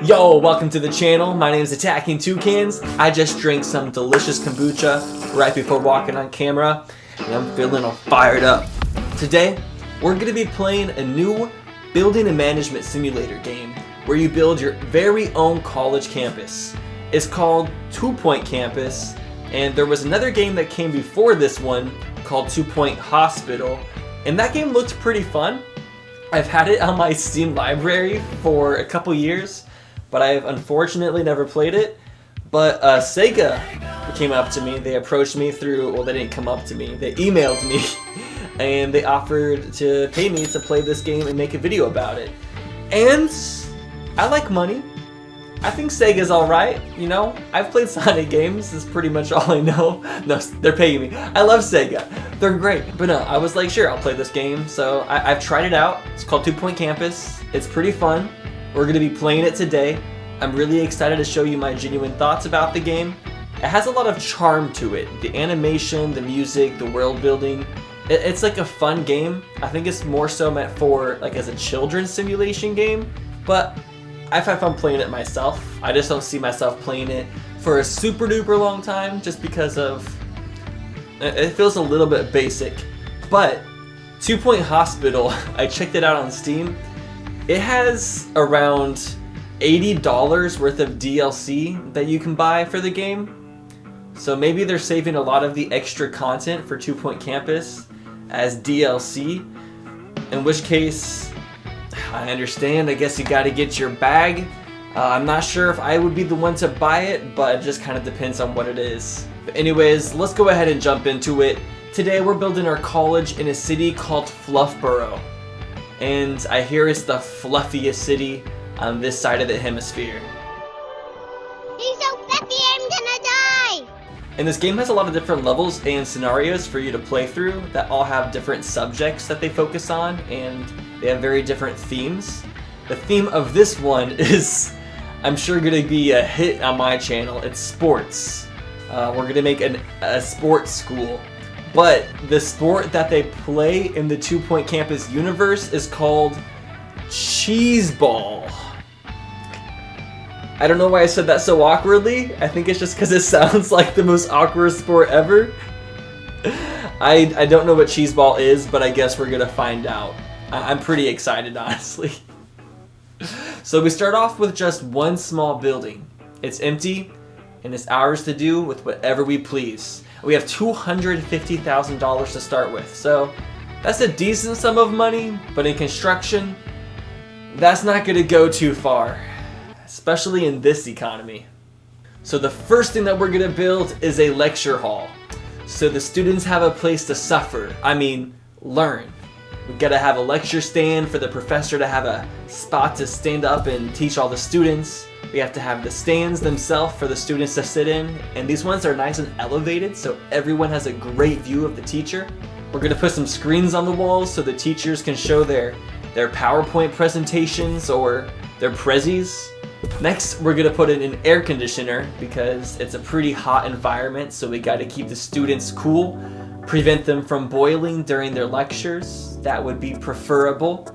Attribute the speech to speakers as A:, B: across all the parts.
A: Yo, welcome to the channel. My name is AttackingTucans. I just drank some delicious kombucha right before walking on camera, and I'm feeling all fired up. Today, we're going to be playing a new building and management simulator game where you build your very own college campus. It's called 2 Point Campus, and there was another game that came before this one called 2 Point Hospital, and that game looked pretty fun. I've had it on my Steam library for a couple years, but I have unfortunately never played it. But Sega came up to me. They approached me through, well, they didn't come up to me. They emailed me, and they offered to pay me to play this game and make a video about it. And I like money. I think Sega's alright, you know? I've played Sonic games, that's pretty much all I know. No, they're paying me. I love Sega. They're great. But no, I was like, sure, I'll play this game. So I've tried it out. It's called 2 Point Campus. It's pretty fun. We're going to be playing it today. I'm really excited to show you my genuine thoughts about the game. It has a lot of charm to it. The animation, the music, the world building. It's like a fun game. I think it's more so meant for like as a children's simulation game. But I've had fun playing it myself. I just don't see myself playing it for a super duper long time just because of it feels a little bit basic. But 2 Point Hospital, I checked it out on Steam. It has around $80 worth of DLC that you can buy for the game. So maybe they're saving a lot of the extra content for 2 Point Campus as DLC, in which case I understand. I guess you gotta get your bag. I'm not sure if I would be the one to buy it, but it just kind of depends on what it is. But anyways, let's go ahead and jump into it. Today we're building our college in a city called Fluffboro. And I hear it's the fluffiest city on this side of the hemisphere.
B: He's so fluffy, I'm gonna die!
A: And this game has a lot of different levels and scenarios for you to play through that all have different subjects that they focus on, and they have very different themes. The theme of this one is, I'm sure, going to be a hit on my channel. It's sports. We're going to make a sports school. But the sport that they play in the 2 Point Campus universe is called cheeseball. I don't know why I said that so awkwardly. I think it's just because it sounds like the most awkward sport ever. I don't know what cheeseball is, but I guess we're going to find out. I'm pretty excited, honestly. So we start off with just one small building. It's empty, and it's ours to do with whatever we please. We have $250,000 to start with, so that's a decent sum of money, but in construction, that's not going to go too far, especially in this economy. So the first thing that we're going to build is a lecture hall, so the students have a place to learn. We gotta have a lecture stand for the professor to have a spot to stand up and teach all the students. We have to have the stands themselves for the students to sit in, and these ones are nice and elevated so everyone has a great view of the teacher. We're gonna put some screens on the walls so the teachers can show their PowerPoint presentations or their prezzies. Next, we're gonna put in an air conditioner because it's a pretty hot environment, so we gotta keep the students cool. Prevent them from boiling during their lectures. That would be preferable.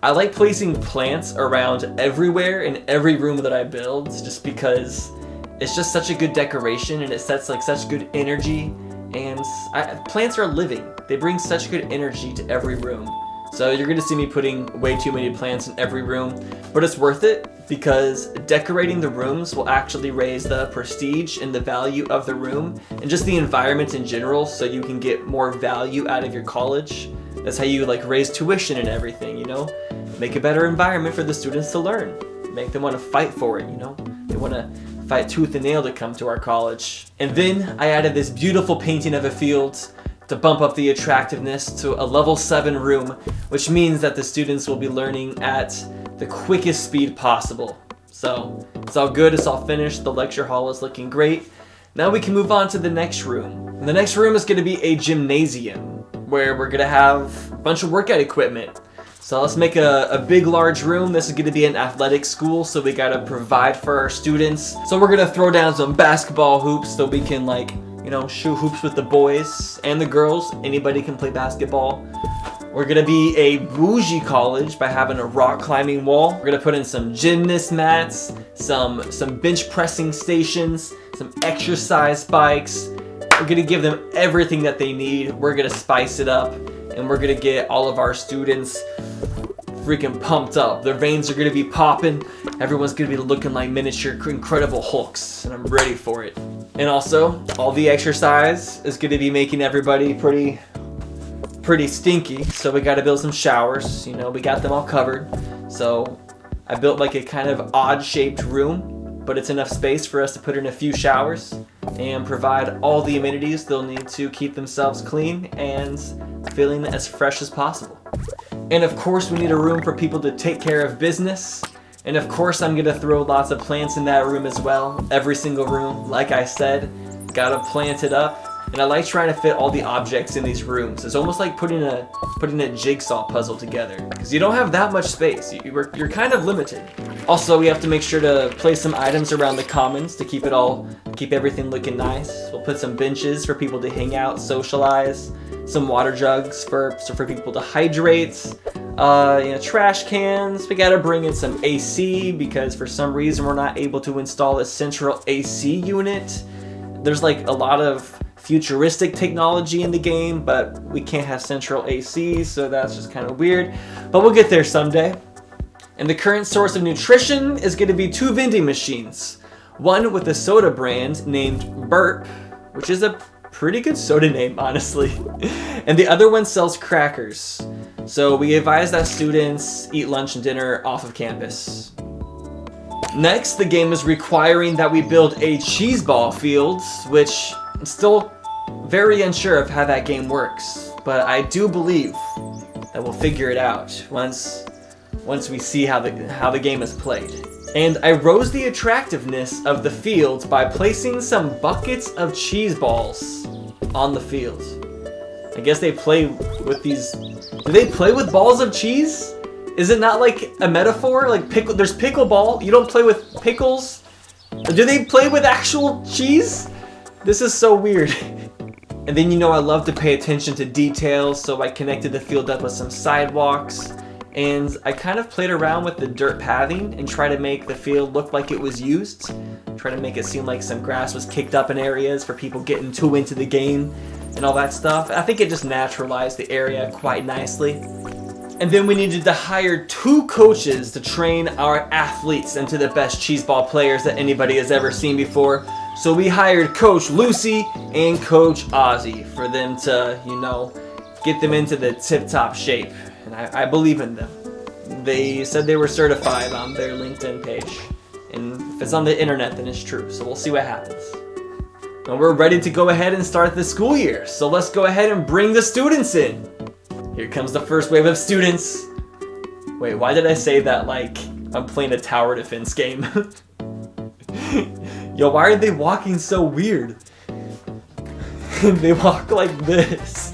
A: I like placing plants around everywhere in every room that I build just because it's just such a good decoration and it sets like such good energy, and plants are living. They bring such good energy to every room. So you're gonna see me putting way too many plants in every room, but it's worth it because decorating the rooms will actually raise the prestige and the value of the room and just the environment in general, so you can get more value out of your college. That's how you like raise tuition and everything, you know? Make a better environment for the students to learn. Make them want to fight for it, you know? They want to fight tooth and nail to come to our college. And then I added this beautiful painting of a field to bump up the attractiveness to a level 7 room, which means that the students will be learning at the quickest speed possible. So it's all good, it's all finished, the lecture hall is looking great. Now we can move on to the next room. And the next room is going to be a gymnasium, where we're going to have a bunch of workout equipment. So let's make a big large room. This is going to be an athletic school, so we got to provide for our students. So we're going to throw down some basketball hoops so we can shoot hoops with the boys and the girls. Anybody can play basketball. We're gonna be a bougie college by having a rock climbing wall. We're gonna put in some gymnast mats, some bench pressing stations, some exercise bikes. We're gonna give them everything that they need. We're gonna spice it up, and we're gonna get all of our students freaking pumped up. Their veins are gonna be popping. Everyone's gonna be looking like miniature Incredible Hulks, and I'm ready for it. And also, all the exercise is gonna be making everybody pretty stinky, so we gotta build some showers. You know, we got them all covered. So I built like a kind of odd shaped room, but it's enough space for us to put in a few showers and provide all the amenities they'll need to keep themselves clean and feeling as fresh as possible. And of course, we need a room for people to take care of business. And of course, I'm gonna throw lots of plants in that room as well. Every single room, like I said, gotta plant it up. And I like trying to fit all the objects in these rooms. It's almost like putting a jigsaw puzzle together, because you don't have that much space. You're kind of limited. Also, we have to make sure to place some items around the commons to keep everything looking nice. We'll put some benches for people to hang out, socialize, some water jugs for people to hydrate, trash cans. We gotta bring in some AC, because for some reason we're not able to install a central AC unit. There's like a lot of futuristic technology in the game, but we can't have central AC, so that's just kind of weird. But we'll get there someday. And the current source of nutrition is going to be 2 vending machines. One with a soda brand named Burp, which is a pretty good soda name, honestly. And the other one sells crackers. So we advise that students eat lunch and dinner off of campus. Next, the game is requiring that we build a cheese ball field, which I'm still very unsure of how that game works, but I do believe that we'll figure it out once we see how the game is played. And I rose the attractiveness of the field by placing some buckets of cheese balls on the field. I guess they play with these. Do they play with balls of cheese? Is it not like a metaphor? Like there's pickleball. You don't play with pickles. Do they play with actual cheese? This is so weird. And then, I love to pay attention to details, so I connected the field up with some sidewalks, and I kind of played around with the dirt pathing and try to make the field look like it was used. Try to make it seem like some grass was kicked up in areas for people getting too into the game and all that stuff. I think it just naturalized the area quite nicely. And then we needed to hire 2 coaches to train our athletes into the best cheeseball players that anybody has ever seen before. So we hired Coach Lucy and Coach Ozzy for them to, get them into the tip-top shape. And I believe in them. They said they were certified on their LinkedIn page. And if it's on the internet, then it's true. So we'll see what happens. And we're ready to go ahead and start the school year. So let's go ahead and bring the students in. Here comes the first wave of students. Wait, why did I say that like I'm playing a tower defense game? Yo, why are they walking so weird? They walk like this.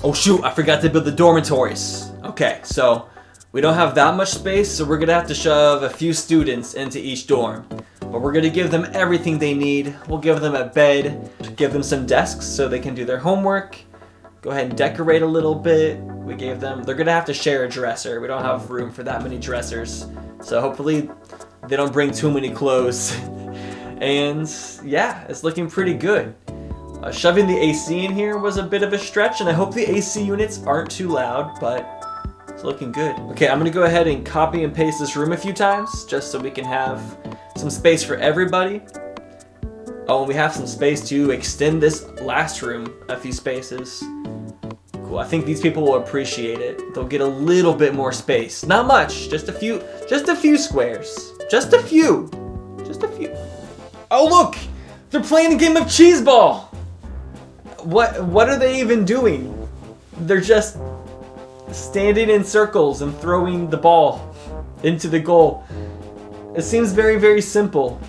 A: Oh shoot, I forgot to build the dormitories. Okay, so we don't have that much space, so we're gonna have to shove a few students into each dorm. But we're gonna give them everything they need. We'll give them a bed, give them some desks so they can do their homework. Go ahead and decorate a little bit. They're gonna have to share a dresser. We don't have room for that many dressers. So hopefully they don't bring too many clothes. And yeah, it's looking pretty good. Shoving the AC in here was a bit of a stretch, and I hope the AC units aren't too loud, but it's looking good. Okay, I'm gonna go ahead and copy and paste this room a few times, just so we can have some space for everybody. Oh, and we have some space to extend this last room a few spaces. Cool, I think these people will appreciate it. They'll get a little bit more space. Not much, just a few squares. Just a few. Oh look, they're playing a game of cheese ball. What are they even doing? They're just standing in circles and throwing the ball into the goal. It seems very, very simple.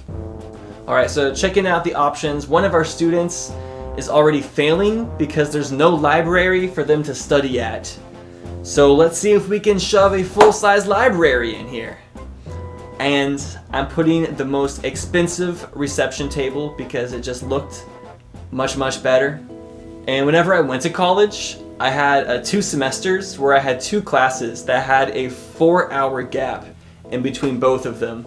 A: Alright, so checking out the options. One of our students is already failing because there's no library for them to study at. So let's see if we can shove a full-size library in here. And I'm putting the most expensive reception table because it just looked much better. And whenever I went to college, I had 2 semesters where I had 2 classes that had a 4-hour gap in between both of them.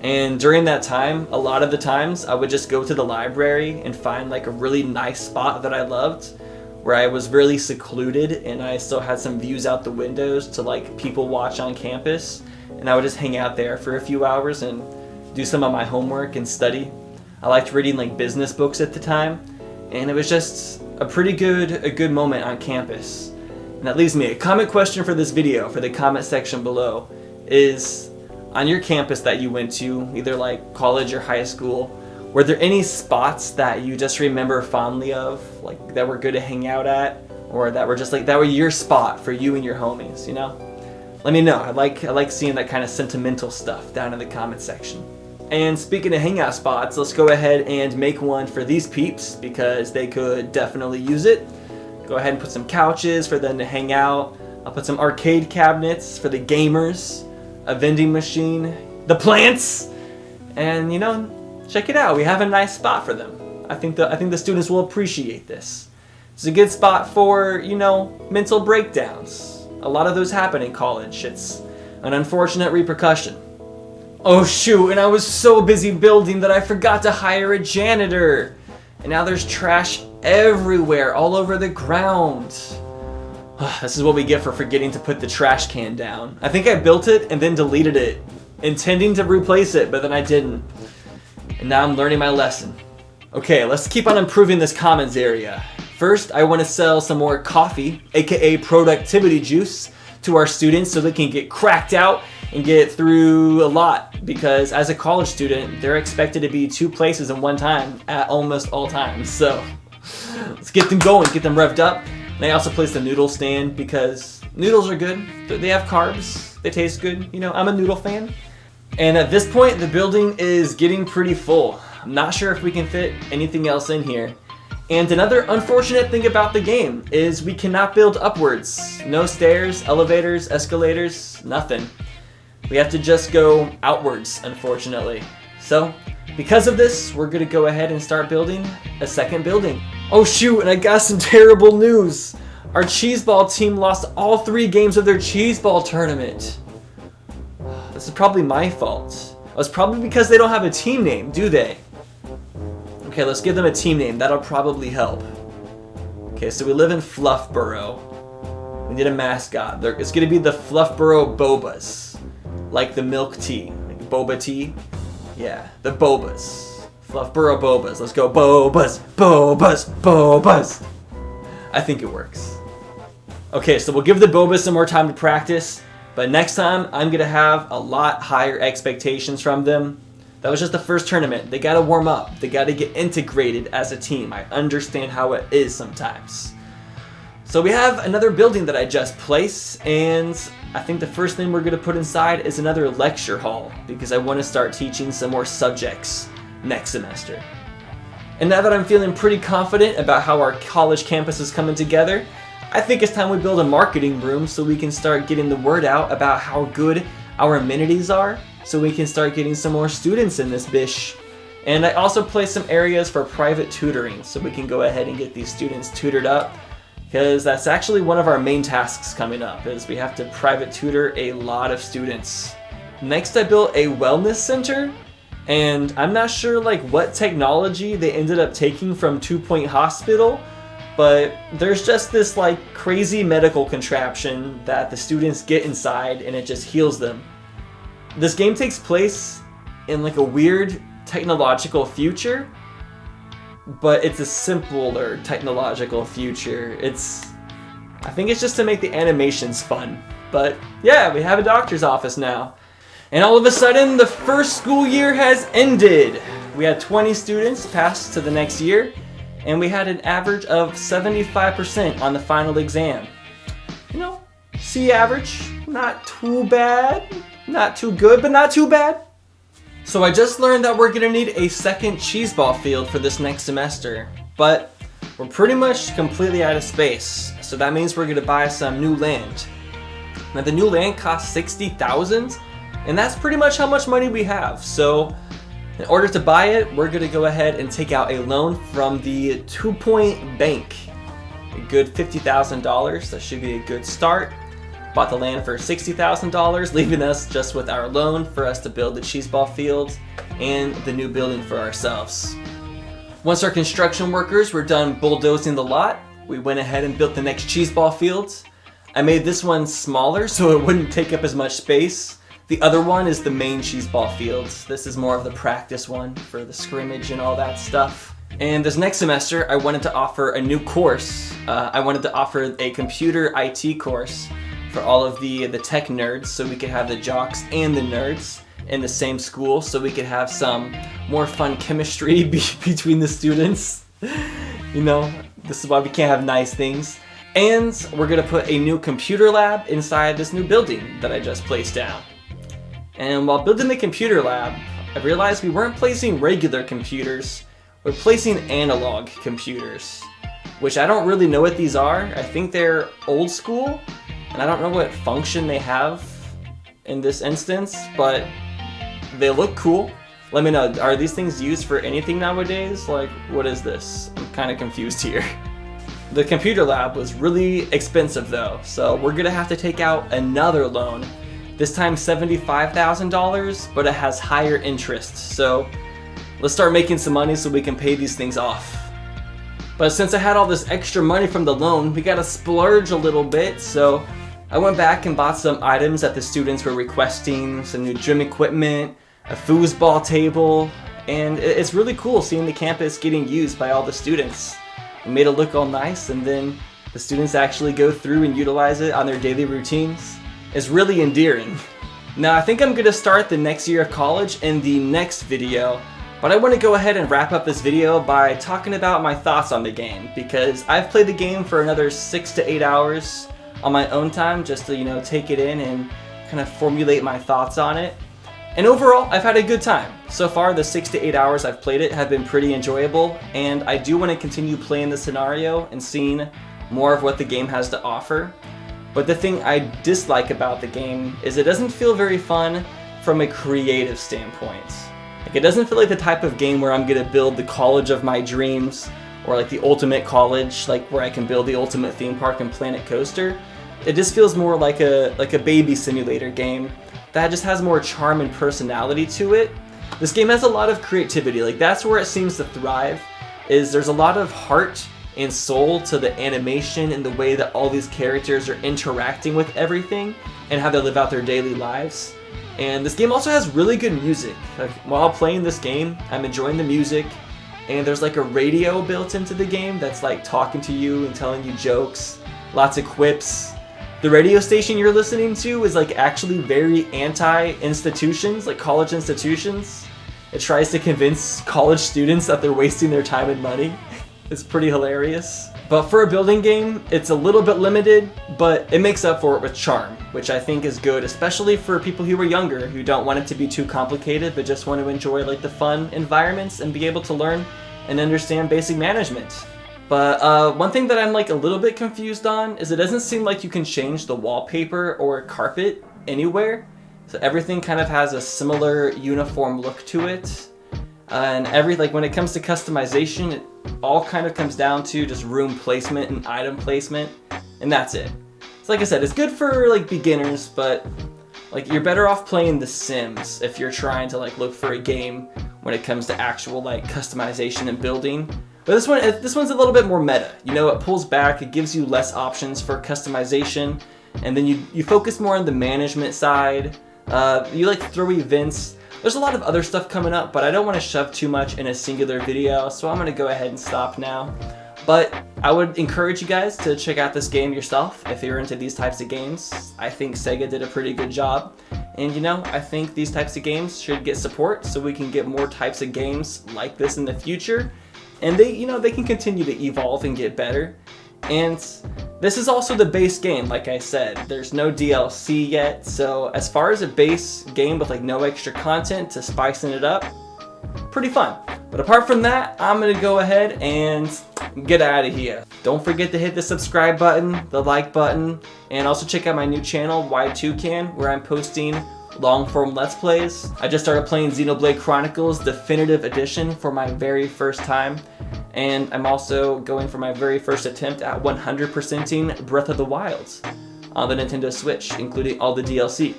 A: And during that time, a lot of the times I would just go to the library and find like a really nice spot that I loved, where I was really secluded and I still had some views out the windows to like people watch on campus. And I would just hang out there for a few hours and do some of my homework and study. I liked reading like business books at the time, and it was just a good moment on campus. And that leaves me a comment question for this video, for the comment section below, is on your campus that you went to, either like college or high school, were there any spots that you just remember fondly of, like that were good to hang out at, or that were just like, that were your spot for you and your homies, you know? Let me know. I like seeing that kind of sentimental stuff down in the comment section. And speaking of hangout spots, let's go ahead and make one for these peeps because they could definitely use it. Go ahead and put some couches for them to hang out. I'll put some arcade cabinets for the gamers, a vending machine, the plants, and you know, check it out. We have a nice spot for them. I think the students will appreciate this. It's a good spot for, you know, mental breakdowns. A lot of those happen in college. It's an unfortunate repercussion. Oh shoot, and I was so busy building that I forgot to hire a janitor. And now there's trash everywhere, all over the ground. This is what we get for forgetting to put the trash can down. I think I built it and then deleted it, intending to replace it, but then I didn't. And now I'm learning my lesson. Okay, let's keep on improving this commons area. First, I want to sell some more coffee, aka productivity juice, to our students so they can get cracked out and get through a lot, because as a college student, they're expected to be 2 places in one time at almost all times. So let's get them going, get them revved up. And I also placed a noodle stand because noodles are good. They have carbs, they taste good. You know, I'm a noodle fan. And at this point, the building is getting pretty full. I'm not sure if we can fit anything else in here. And another unfortunate thing about the game is we cannot build upwards. No stairs, elevators, escalators, nothing. We have to just go outwards, unfortunately. So, because of this, we're gonna go ahead and start building a second building. Oh shoot, and I got some terrible news. Our cheeseball team lost all 3 games of their cheeseball tournament. This is probably my fault. It's probably because they don't have a team name, do they? Okay, let's give them a team name. That'll probably help. Okay, so we live in Fluffboro. We need a mascot. It's gonna be the Fluffboro Bobas. Like the milk tea. Like boba tea. Yeah, the Bobas. Fluffboro Bobas. Let's go Bobas, Bobas, Bobas. I think it works. Okay, so we'll give the Bobas some more time to practice, but next time I'm gonna have a lot higher expectations from them. That was just the first tournament. They gotta warm up. They gotta get integrated as a team. I understand how it is sometimes. So we have another building that I just placed, and I think the first thing we're gonna put inside is another lecture hall because I wanna start teaching some more subjects next semester. And now that I'm feeling pretty confident about how our college campus is coming together, I think it's time we build a marketing room so we can start getting the word out about how good our amenities are, so we can start getting some more students in this bish. And I also placed some areas for private tutoring so we can go ahead and get these students tutored up, because that's actually one of our main tasks coming up, is we have to private tutor a lot of students. Next, I built a wellness center, and I'm not sure like what technology they ended up taking from 2 Point Hospital, but there's just this like crazy medical contraption that the students get inside and it just heals them. This game takes place in like a weird technological future, but it's a simpler technological future. I think it's just to make the animations fun. But yeah, we have a doctor's office now. And all of a sudden, the first school year has ended. We had 20 students pass to the next year, and we had an average of 75% on the final exam. You know, C average, not too bad. Not too good, but not too bad. So I just learned that we're gonna need a second cheeseball field for this next semester, but we're pretty much completely out of space. So that means we're gonna buy some new land. Now the new land costs $60,000, And that's pretty much how much money we have. So in order to buy it, we're gonna go ahead and take out a loan from the 2-point bank. A good $50,000, that should be a good start. Bought the land for $60,000, leaving us just with our loan for us to build the cheese ball field and the new building for ourselves. Once our construction workers were done bulldozing the lot, we went ahead and built the next cheese ball field. I made this one smaller so it wouldn't take up as much space. The other one is the main cheese ball field. This is more of the practice one for the scrimmage and all that stuff. And this next semester, I wanted to offer a new course. I wanted to offer a computer IT course for all of the tech nerds, so we could have the jocks and the nerds in the same school, so we could have some more fun chemistry between the students. You know, this is why we can't have nice things. And we're gonna put a new computer lab inside this new building that I just placed down. And while building the computer lab, I realized we weren't placing regular computers, we're placing analog computers, which I don't really know what these are. I think they're old school, and I don't know what function they have in this instance, but they look cool. Let me know, are these things used for anything nowadays? Like, what is this? I'm kind of confused here. The computer lab was really expensive though, so we're gonna have to take out another loan. This time $75,000, but it has higher interest. So let's start making some money so we can pay these things off. But since I had all this extra money from the loan, we gotta splurge a little bit. So I went back and bought some items that the students were requesting, some new gym equipment, a foosball table, and it's really cool seeing the campus getting used by all the students. We made it look all nice, and then the students actually go through and utilize it on their daily routines. It's really endearing. Now I think I'm gonna start the next year of college in the next video, but I want to go ahead and wrap up this video by talking about my thoughts on the game, because I've played the game for another 6 to 8 hours on my own time just to, you know, take it in and kind of formulate my thoughts on it. And overall, I've had a good time. So far, the 6 to 8 hours I've played it have been pretty enjoyable, and I do want to continue playing the scenario and seeing more of what the game has to offer. But the thing I dislike about the game is it doesn't feel very fun from a creative standpoint. Like, it doesn't feel like the type of game where I'm gonna build the college of my dreams, or like the ultimate college, like where I can build the ultimate theme park and Planet Coaster. It just feels more like a baby simulator game that just has more charm and personality to it. This game has a lot of creativity. Like, that's where it seems to thrive, is there's a lot of heart and soul to the animation and the way that all these characters are interacting with everything and how they live out their daily lives. And this game also has really good music. Like, while playing this game, I'm enjoying the music, and there's like a radio built into the game that's like talking to you and telling you jokes, lots of quips. The radio station you're listening to is like actually very anti-institutions, like college institutions. It tries to convince college students that they're wasting their time and money. It's pretty hilarious. But for a building game, it's a little bit limited, but it makes up for it with charm, which I think is good, especially for people who are younger, who don't want it to be too complicated, but just want to enjoy like the fun environments and be able to learn and understand basic management. But one thing that I'm like a little bit confused on is it doesn't seem like you can change the wallpaper or carpet anywhere. So everything kind of has a similar uniform look to it. And when it comes to customization, it all kind of comes down to just room placement and item placement, and that's it. So like I said, it's good for like beginners, but like you're better off playing The Sims if you're trying to like look for a game when it comes to actual like customization and building. But this one's a little bit more meta. You know, it pulls back, it gives you less options for customization, and then you focus more on the management side. You like throw events. There's a lot of other stuff coming up, but I don't want to shove too much in a singular video, so I'm going to go ahead and stop now. But I would encourage you guys to check out this game yourself if you're into these types of games. I think Sega did a pretty good job, and you know, I think these types of games should get support so we can get more types of games like this in the future, and they can continue to evolve and get better. And this is also the base game, like I said. There's no DLC yet, so as far as a base game with like no extra content to spicing it up, pretty fun. But apart from that, I'm gonna go ahead and get out of here. Don't forget to hit the subscribe button, the like button, and also check out my new channel, Y2Can, where I'm posting long-form Let's Plays. I just started playing Xenoblade Chronicles Definitive Edition for my very first time, and I'm also going for my very first attempt at 100%ing Breath of the Wild on the Nintendo Switch, including all the DLC.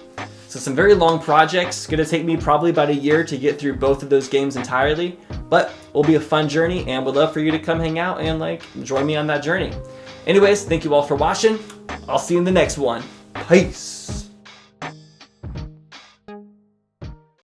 A: So some very long projects, gonna take me probably about a year to get through both of those games entirely, but it'll be a fun journey and would love for you to come hang out and join me on that journey. Anyways, thank you all for watching. I'll see you in the next one. Peace.